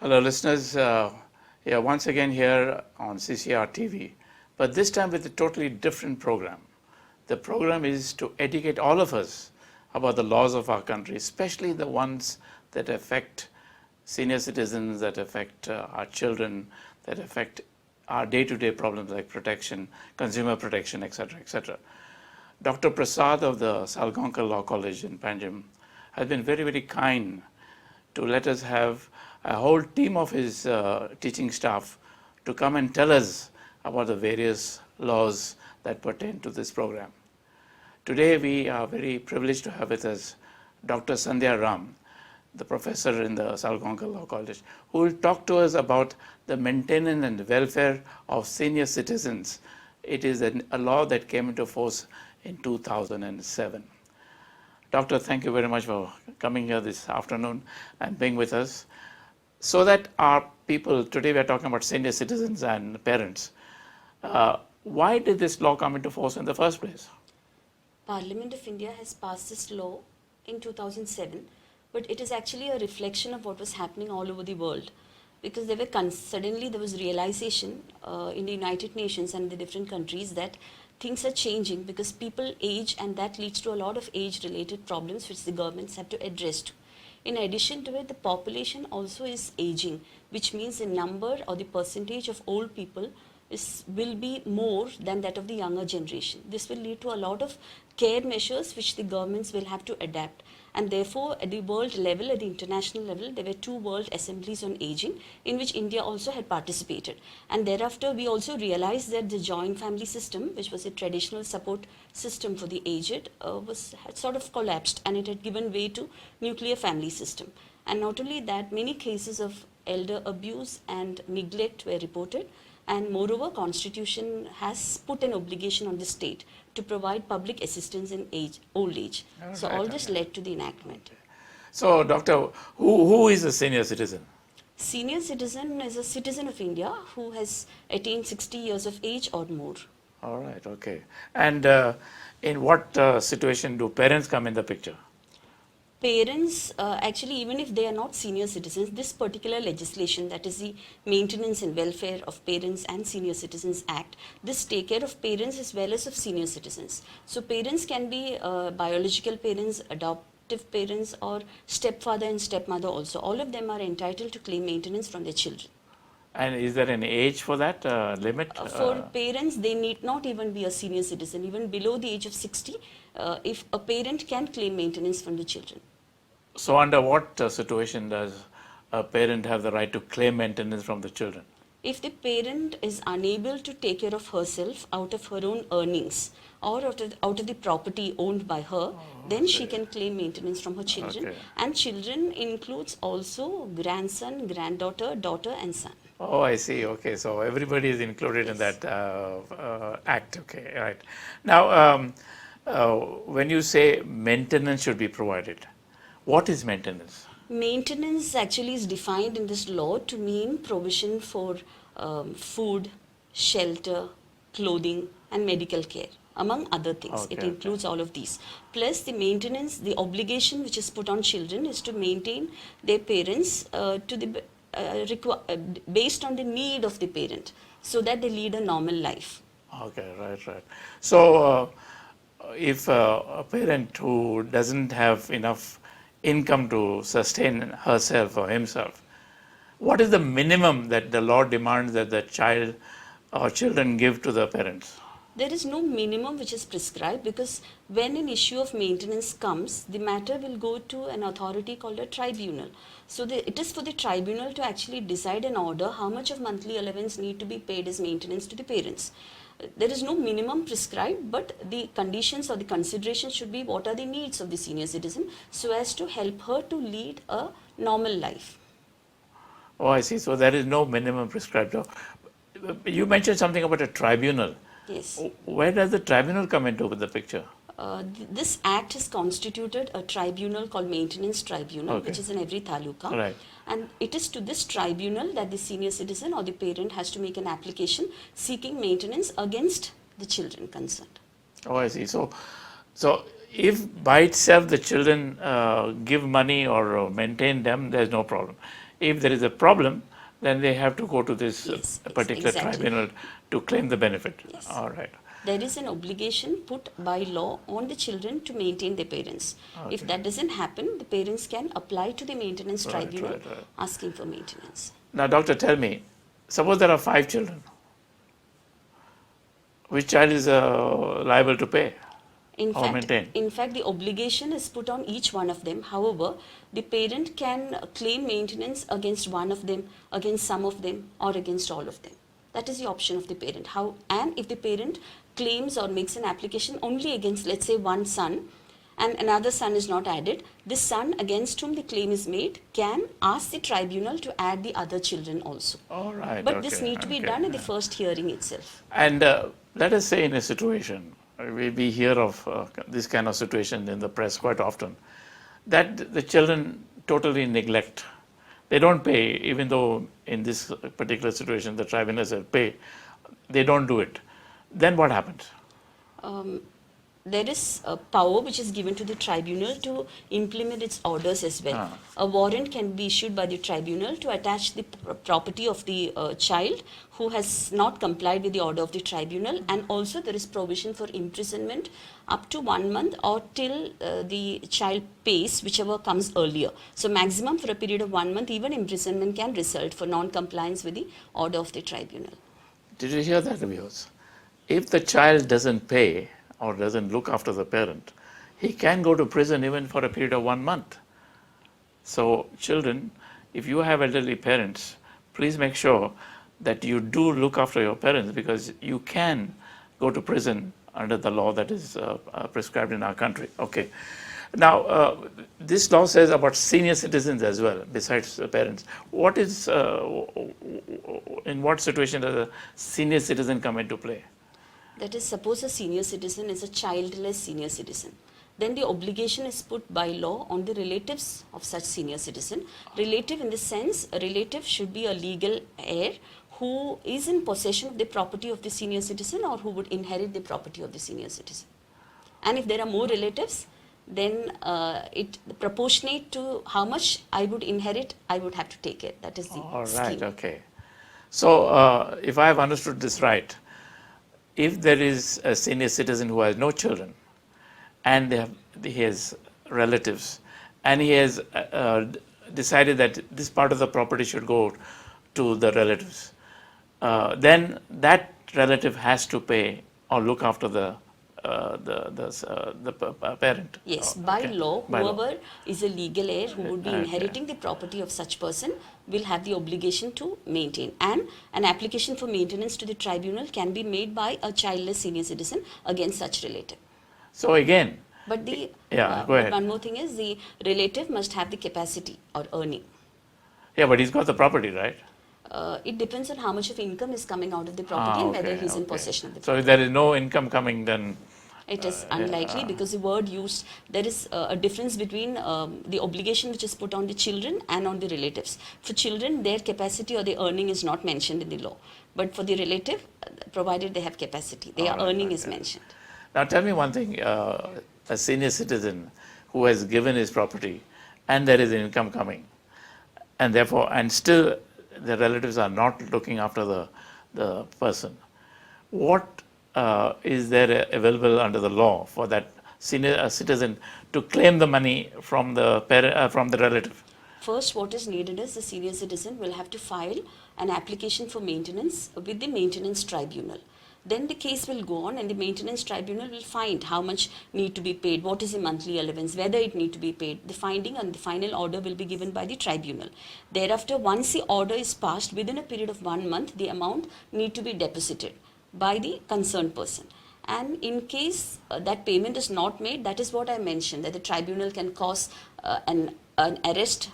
Hello, listeners. Once again here on CCR TV, but this time with a totally different program. The program is to educate all of us about the laws of our country, especially the ones that affect senior citizens, that affect our children, that affect our day-to-day problems like protection, consumer protection, etc., etc. Dr. Prasad of the Salgaonkar Law College in Panjim has been very, very kind to let us have a whole team of his teaching staff to come and tell us about the various laws that pertain to this program. Today we are very privileged to have with us Dr. Sandhya Ram, the professor in the Salgaonkar Law College, who will talk to us about the maintenance and welfare of senior citizens. It is a law that came into force in 2007. Doctor, thank you very much for coming here this afternoon and being with us. So that our people, today we are talking about senior citizens and parents. Why did this law come into force in the first place? Parliament of India has passed this law in 2007, but it is actually a reflection of what was happening all over the world. Because suddenly there was realization in the United Nations and the different countries that things are changing because people age, and that leads to a lot of age-related problems which the governments have to address to. In addition to it, the population also is aging, which means the number or the percentage of old people will be more than that of the younger generation. This will lead to a lot of care measures which the governments will have to adapt. And therefore, at the world level, at the international level, there were 2 World Assemblies on Aging in which India also had participated. And thereafter, we also realized that the joint family system, which was a traditional support system for the aged, had sort of collapsed, and it had given way to nuclear family system. And not only that, many cases of elder abuse and neglect were reported. And moreover, Constitution has put an obligation on the state to provide public assistance in old age. So all this led to the enactment. So, Doctor, who is a senior citizen? Senior citizen is a citizen of India who has attained 60 years of age or more. All right, okay. And in what situation do parents come in the picture? Parents, actually, even if they are not senior citizens, this particular legislation, that is the Maintenance and Welfare of Parents and Senior Citizens Act, this take care of parents as well as of senior citizens. So parents can be biological parents, adoptive parents, or stepfather and stepmother also. All of them are entitled to claim maintenance from their children. And is there an age for that limit? For parents, they need not even be a senior citizen. Even below the age of 60, if a parent can claim maintenance from the children. So under what situation does a parent have the right to claim maintenance from the children? If the parent is unable to take care of herself out of her own earnings or out of the property owned by her, then she can claim maintenance from her children. Okay. And children includes also grandson, granddaughter, daughter and son. Oh, I see. Okay, so everybody is included in that act. Okay, right. Now, when you say maintenance should be provided, what is maintenance? Maintenance actually is defined in this law to mean provision for food, shelter, clothing and medical care, among other things. Okay, it includes all of these. Plus the maintenance, the obligation which is put on children is to maintain their parents based on the need of the parent, so that they lead a normal life. Okay, right. So if a parent who doesn't have enough income to sustain herself or himself, what is the minimum that the law demands that the child or children give to the parents? There is no minimum which is prescribed, because when an issue of maintenance comes, the matter will go to an authority called a tribunal. So it is for the tribunal to actually decide and order how much of monthly allowance need to be paid as maintenance to the parents. There is no minimum prescribed, but the conditions or the considerations should be what are the needs of the senior citizen, so as to help her to lead a normal life. Oh, I see. So there is no minimum prescribed. You mentioned something about a tribunal. Yes. Where does the tribunal come into the picture? This act has constituted a tribunal called Maintenance Tribunal, which is in every taluka. Right. And it is to this tribunal that the senior citizen or the parent has to make an application seeking maintenance against the children concerned. Oh, I see. So if by itself the children give money or maintain them, there's no problem. If there is a problem, then they have to go to this Yes, yes, particular exactly. tribunal to claim the benefit. Yes. All right. There is an obligation put by law on the children to maintain their parents. If Okay. that doesn't happen, the parents can apply to the maintenance Right, tribunal right. asking for maintenance. Now, doctor, tell me, suppose there are 5 children, which child is liable to pay or maintain? In fact, the obligation is put on each one of them. However, the parent can claim maintenance against one of them, against some of them, or against all of them. That is the option of the parent. And if the parent claims or makes an application only against, let's say, one son, and another son is not added, this son against whom the claim is made can ask the tribunal to add the other children also. All right. But okay, this need to be okay. done in the first hearing itself. And let us say in a situation, we hear of this kind of situation in the press quite often, that the children totally neglect. They don't pay, even though in this particular situation the tribunal said pay, they don't do it. Then what happens? There is a power which is given to the tribunal to implement its orders as well. A warrant can be issued by the tribunal to attach the property of the child who has not complied with the order of the tribunal, and also there is provision for imprisonment up to 1 month or till the child pays, whichever comes earlier. So maximum for a period of 1 month, even imprisonment can result for non-compliance with the order of the tribunal. Did you hear that, viewers? If the child doesn't pay or doesn't look after the parent, he can go to prison even for a period of 1 month. So children, if you have elderly parents, please make sure that you do look after your parents, because you can go to prison under the law that is prescribed in our country. Okay. Now, this law says about senior citizens as well, besides the parents. What is, in what situation does a senior citizen come into play? That is, suppose a senior citizen is a childless senior citizen. Then the obligation is put by law on the relatives of such senior citizen. Relative in the sense, a relative should be a legal heir who is in possession of the property of the senior citizen or who would inherit the property of the senior citizen. And if there are more relatives, then it proportionate to how much I would inherit, I would have to take it. That is the All right, scheme. okay. So, if I have understood this right, if there is a senior citizen who has no children and he has relatives and he has decided that this part of the property should go to the relatives, then that relative has to pay or look after the parent. Yes, Oh, by okay. law, By law. whoever is a legal heir who would be Okay. inheriting the property of such person will have the obligation to maintain. And an application for maintenance to the tribunal can be made by a childless senior citizen against such relative. So again, But the Yeah, go but ahead. one more thing is the relative must have the capacity or earning. yeah, but he's got the property, right? It depends on how much of income is coming out of the property and whether he's in possession of the So if there is no income coming, then It is unlikely because the word used, there is a difference between the obligation which is put on the children and on the relatives. For children, their capacity or their earning is not mentioned in the law. But for the relative, provided they have capacity, their All right, earning is okay. mentioned. Now tell me one thing, a senior citizen who has given his property and there is income coming, and therefore, and still the relatives are not looking after the person, what is there available under the law for that senior citizen to claim the money from the from the relative? First, what is needed is the senior citizen will have to file an application for maintenance with the maintenance tribunal. Then the case will go on and the maintenance tribunal will find how much need to be paid, what is the monthly allowance, whether it need to be paid. The finding and the final order will be given by the tribunal. Thereafter, once the order is passed, within a period of 1 month, the amount need to be deposited by the concerned person. And in case that payment is not made, that is what I mentioned, that the tribunal can cause an arrest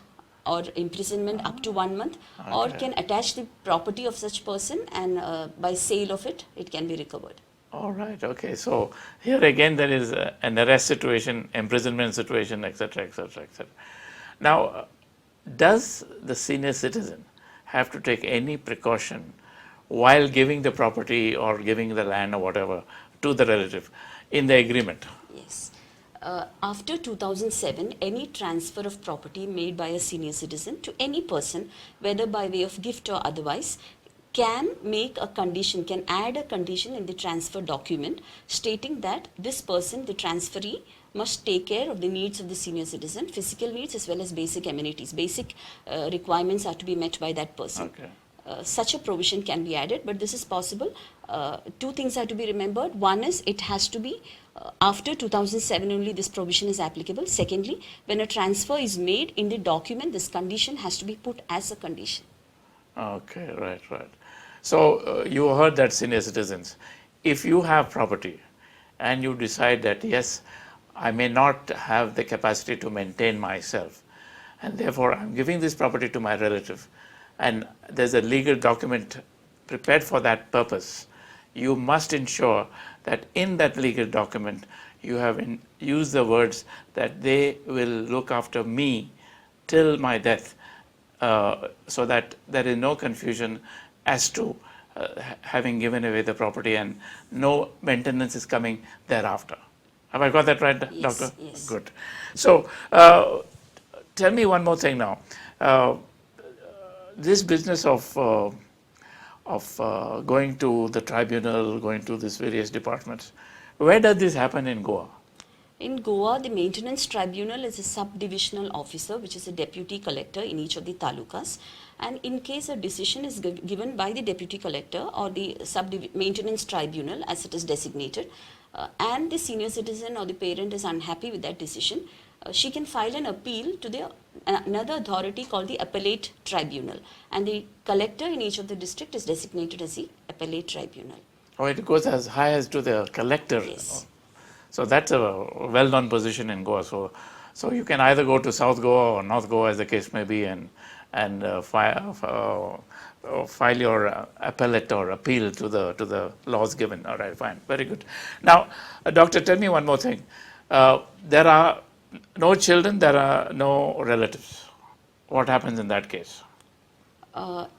or imprisonment up to 1 month, or can attach the property of such person and by sale of it, it can be recovered. All right, okay. So here again there is an arrest situation, imprisonment situation, etc., etc., etc. Now, does the senior citizen have to take any precaution while giving the property or giving the land or whatever to the relative in the agreement? Yes. After 2007, any transfer of property made by a senior citizen to any person, whether by way of gift or otherwise, can make a condition, can add a condition in the transfer document stating that this person, the transferee, must take care of the needs of the senior citizen, physical needs as well as basic amenities. Basic requirements are to be met by that person. Okay. Such a provision can be added, but this is possible. Two things are to be remembered. One is it has to be after 2007 only this provision is applicable. Secondly, when a transfer is made in the document, this condition has to be put as a condition. Okay, right. So you heard that, senior citizens, if you have property and you decide that yes, I may not have the capacity to maintain myself, and therefore I'm giving this property to my relative, and there's a legal document prepared for that purpose, you must ensure that in that legal document you have used the words that they will look after me till my death, so that there is no confusion as to having given away the property and no maintenance is coming thereafter. Have I got that right, Yes, Doctor? yes. Good. So tell me one more thing now. This business of going to the tribunal, going to these various departments, where does this happen in Goa? In Goa, the maintenance tribunal is a subdivisional officer, which is a deputy collector in each of the talukas. And in case a decision is given by the deputy collector or the maintenance tribunal, as it is designated, and the senior citizen or the parent is unhappy with that decision, she can file an appeal to the another authority called the Appellate tribunal. And the collector in each of the district is designated as the Appellate tribunal. Oh, it goes as high as to the collector. Yes. So that's a well-known position in Goa. So you can either go to South Goa or North Goa, as the case may be, and file your appellate or appeal to the laws given. All right, fine, very good. Now, Doctor, tell me one more thing. There are no children, there are no relatives. What happens in that case?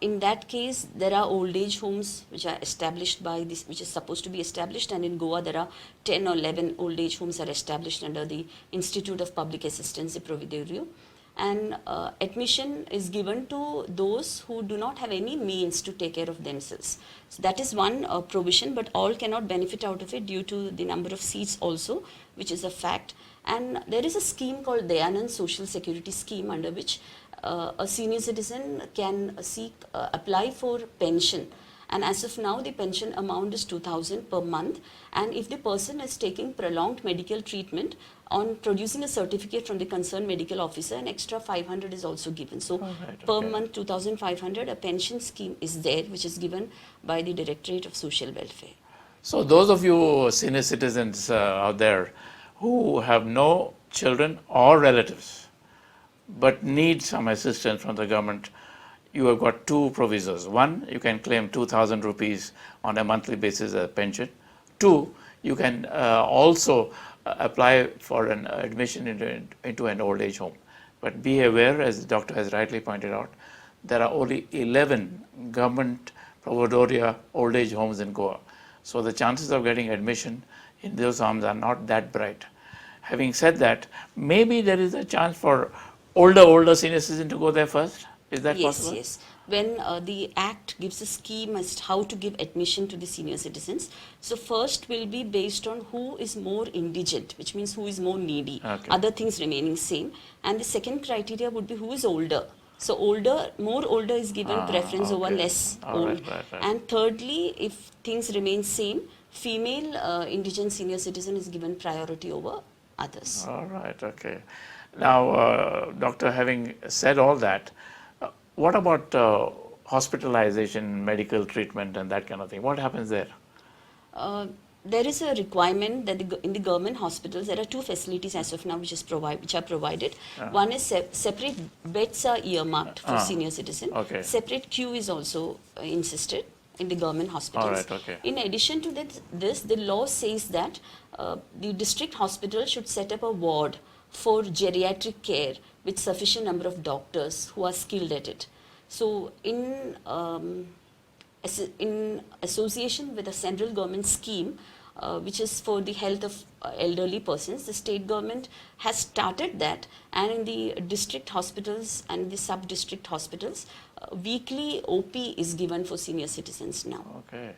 In that case, there are old age homes which are established by this, which is supposed to be established, and in Goa there are 10 or 11 old age homes are established under the Institute of Public Assistance Providorio, and admission is given to those who do not have any means to take care of themselves. So that is one provision, but all cannot benefit out of it due to the number of seats also, which is a fact. And there is a scheme called Dayanand Social Security Scheme, under which a senior citizen can apply for pension, and as of now the pension amount is 2,000 per month, and if the person is taking prolonged medical treatment, on producing a certificate from the concerned medical officer, an extra 500 is also given. So per month 2,500, a pension scheme is there which is given by the Directorate of Social Welfare. So those of you senior citizens out there who have no children or relatives but need some assistance from the government, you have got two provisos. One, you can claim 2,000 rupees on a monthly basis as a pension. Two, you can also apply for an admission into an old age home. But be aware, as the doctor has rightly pointed out, there are only 11 government providoria old age homes in Goa. So the chances of getting admission in those homes are not that bright. Having said that, maybe there is a chance for older senior citizen to go there first. Is that possible? Yes. When the Act gives a scheme as to how to give admission to the senior citizens, so first will be based on who is more indigent, which means who is more needy. Okay. Other things remaining same. And the second criteria would be who is older. So more older is given preference over less old. Right. And thirdly, if things remain same, female indigent senior citizen is given priority over others. All right, okay. Now, doctor, having said all that, what about hospitalization, medical treatment and that kind of thing? What happens there? There is a requirement that in the government hospitals, there are two facilities as of now which are provided. One is separate beds are earmarked for senior citizen. Okay. Separate queue is also insisted in the government hospitals. All right, okay. In addition to this, the law says that the district hospital should set up a ward for geriatric care with sufficient number of doctors who are skilled at it. So in association with a central government scheme, which is for the health of elderly persons. The state government has started that, and in the district hospitals and the sub-district hospitals, weekly OP is given for senior citizens now. Okay.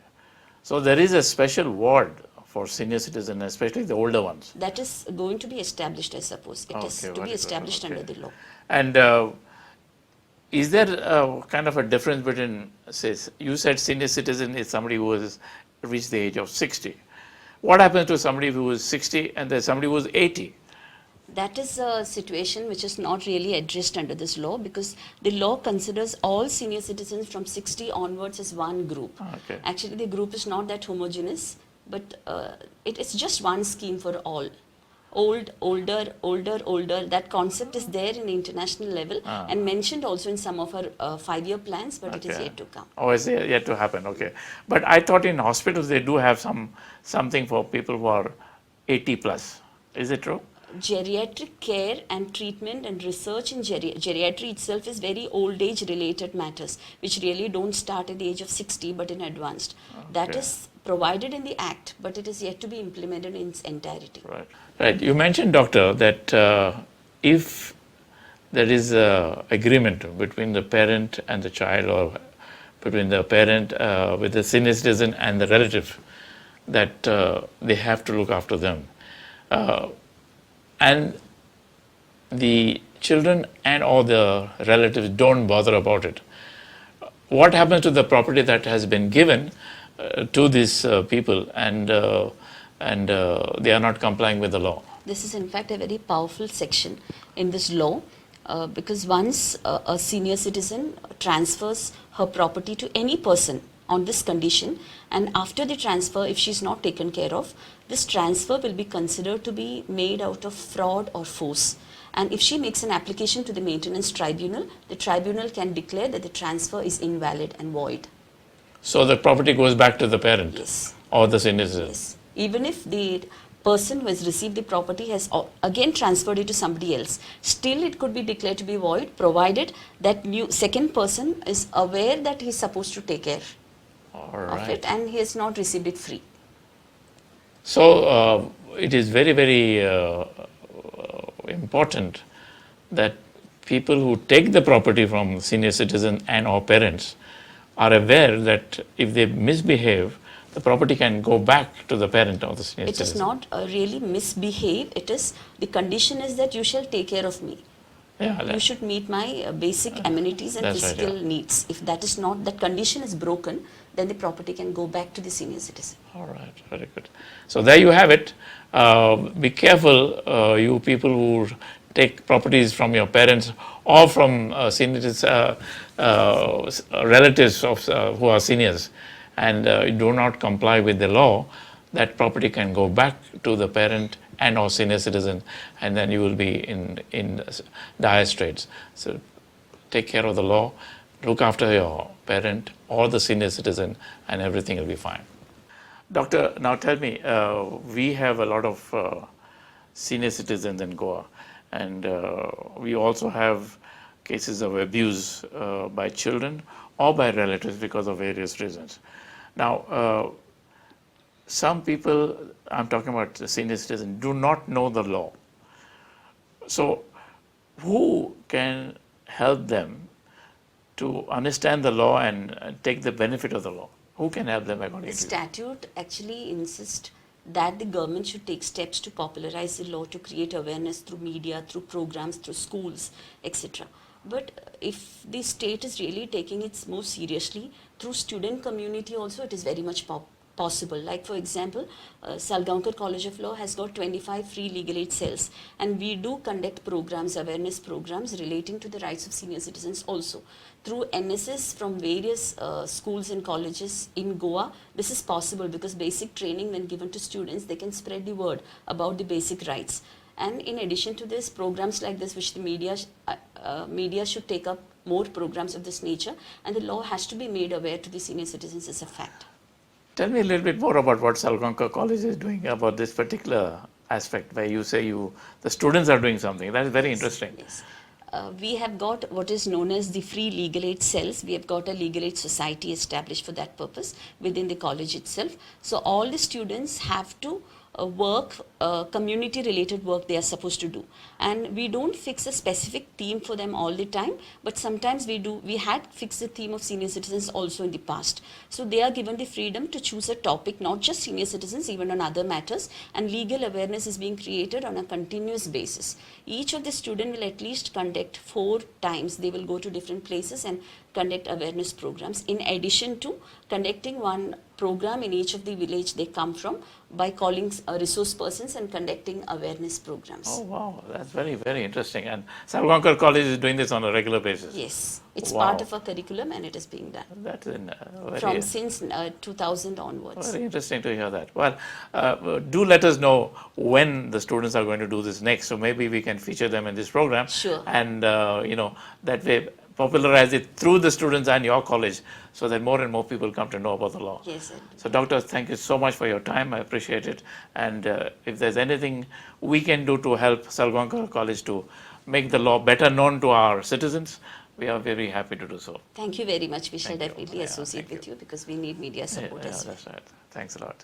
So there is a special ward for senior citizens, especially the older ones. That is going to be established, I suppose. It is to be established under the law. And is there kind of a difference between, say, you said senior citizen is somebody who has reached the age of 60. What happens to somebody who is 60 and there's somebody who is 80? That is a situation which is not really addressed under this law, because the law considers all senior citizens from 60 onwards as one group. Okay. Actually, the group is not that homogeneous, but it is just one scheme for all. Old, older, older, older. That concept is there in the international level and mentioned also in some of our 5-year plans, but it is yet to come. Oh, it's yet to happen. Okay. But I thought in hospitals they do have something for people who are 80 plus. Is it true? Geriatric care and treatment and research in geriatry itself is very old age related matters, which really don't start at the age of 60 but in advanced. Okay. That is provided in the Act, but it is yet to be implemented in its entirety. Right. Right. You mentioned, doctor, that if there is a agreement between the parent and the child, or between the parent with the senior citizen and the relative, that they have to look after them. And the children and all the relatives don't bother about it. What happens to the property that has been given to these people and they are not complying with the law? This is in fact a very powerful section in this law, because once a senior citizen transfers her property to any person on this condition, and after the transfer, if she is not taken care of, this transfer will be considered to be made out of fraud or force. And if she makes an application to the maintenance tribunal, the tribunal can declare that the transfer is invalid and void. So the property goes back to the parent? Yes. Or the senior citizen? Yes. Even if the person who has received the property has again transferred it to somebody else, still it could be declared to be void, provided that second person is aware that he is supposed to take care of it and he has not received it free. So it is very, very important that people who take the property from senior citizen and or parents are aware that if they misbehave, the property can go back to the parent or the senior citizen. It is not really misbehave. It is, the condition is that you shall take care of me. Yeah, you should meet my basic amenities and physical needs. If that is not, that condition is broken, then the property can go back to the senior citizen. All right, very good. So there you have it. Be careful, you people who take properties from your parents or from seniors, relatives of who are seniors, and do not comply with the law. That property can go back to the parent and or senior citizen, and then you will be in dire straits. So take care of the law, look after your parent or the senior citizen, and everything will be fine. Doctor, now tell me, we have a lot of senior citizens in Goa, and we also have cases of abuse by children or by relatives because of various reasons. Now, some people, I'm talking about the senior citizens, do not know the law. So who can help them to understand the law and take the benefit of the law? Who can help them according to you? The statute actually insists that the government should take steps to popularize the law, to create awareness through media, through programs, through schools, etc. But if the state is really taking it more seriously, through student community also, it is very much possible. Like for example, Salgaonkar College of Law has got 25 free legal aid cells, and we do conduct programs, awareness programs relating to the rights of senior citizens also. Through NSS from various schools and colleges in Goa, this is possible because basic training when given to students, they can spread the word about the basic rights. And in addition to this, programs like this which the media should take up more programs of this nature, and the law has to be made aware to the senior citizens as a fact. Tell me a little bit more about what Salgaonkar College is doing about this particular aspect where you say the students are doing something. That is very interesting. Yes. We have got what is known as the free legal aid cells. We have got a legal aid society established for that purpose within the college itself. So all the students have to community related work they are supposed to do, and we don't fix a specific theme for them all the time, but sometimes we had fixed the theme of senior citizens also in the past. So they are given the freedom to choose a topic, not just senior citizens, even on other matters, and legal awareness is being created on a continuous basis. Each of the student will at least conduct 4 times. They will go to different places and conduct awareness programs, in addition to conducting one program in each of the village they come from by calling resource persons and conducting awareness programs. Oh wow, that's very, very interesting. And Salgaonkar College is doing this on a regular basis. Yes, it's Wow. part of our curriculum and it is being done That's from since 2000 onwards. very interesting to hear that. Well, do let us know when the students are going to do this next, so maybe we can feature them in this program. Sure. And that way popularize it through the students and your college, so that more and more people come to know about the law. Yes, sir. So doctor, thank you so much for your time. I appreciate it. And if there's anything we can do to help Salgaonkar College to make the law better known to our citizens, we are very happy to do so. Thank you very much. We shall Thank you. definitely Yeah, associate thank with you because we need media support Yeah, as well. that's right. Thanks a lot.